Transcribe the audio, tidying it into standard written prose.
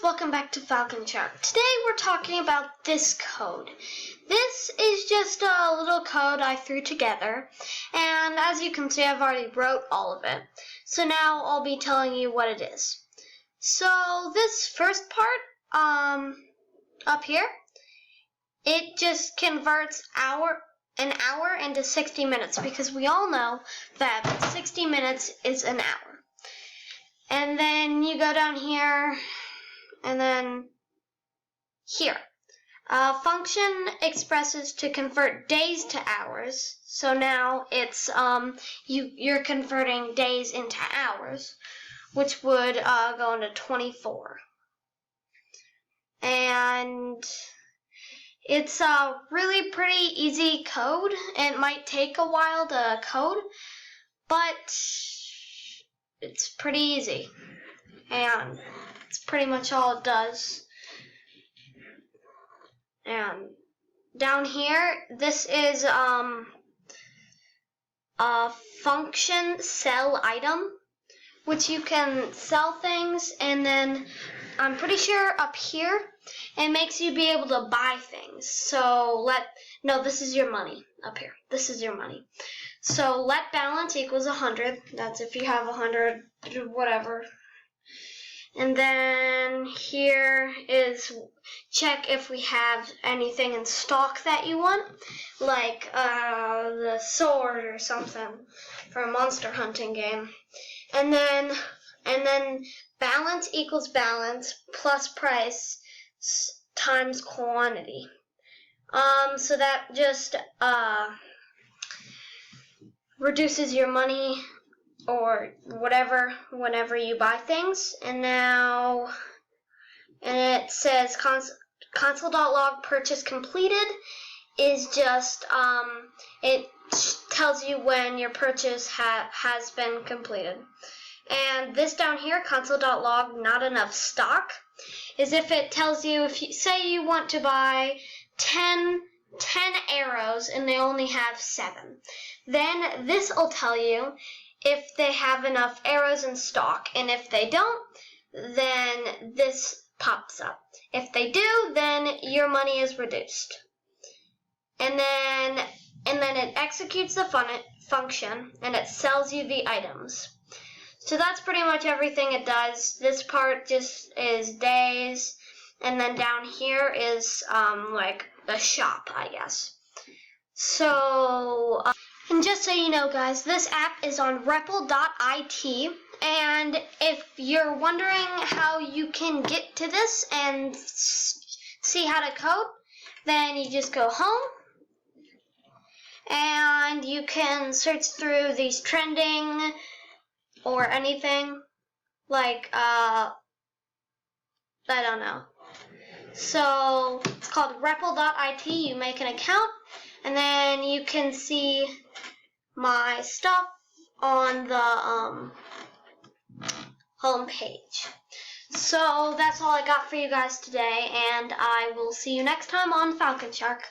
welcome back to Falcon Shark. Today we're talking about this code. This is just a little code I threw together, and as you can see I've already wrote all of it. So now I'll be telling you what it is. So this first part, up here, it just converts an hour into 60 minutes, because we all know that 60 minutes is an hour. And then you go down here, and then here. Function expresses to convert days to hours. So now it's you're converting days into hours, which would go into 24. And it's a really pretty easy code. It might take a while to code, but it's pretty easy, and it's pretty much all it does. And down here, this is a function sell item, which you can sell things, and then I'm pretty sure up here it makes you be able to buy things. So this is your money up here. This is your money. So let balance equals 100. That's if you have 100, whatever. And then here is check if we have anything in stock that you want, like the sword or something for a monster hunting game. And then balance equals balance plus price times quantity. So that just reduces your money or whatever whenever you buy things. And it says console.log purchase completed is just it tells you when your purchase has been completed. And this down here, console.log not enough stock, is if it tells you, if you say you want to buy 10 arrows and they only have 7, then this will tell you if they have enough arrows in stock, and if they don't, then this pops up. If they do, then your money is reduced. And then it executes the function, and it sells you the items. So that's pretty much everything it does. This part just is days, and then down here is like the shop, I guess. So, and just so you know, guys, this app is on REPL.it, and if you're wondering how you can get to this and see how to code, then you just go home, and you can search through these trending or anything, like, I don't know. So, it's called REPL.it, you make an account, and then you can see my stuff on the home page. So that's all I got for you guys today, and I will see you next time on Falcon Shark.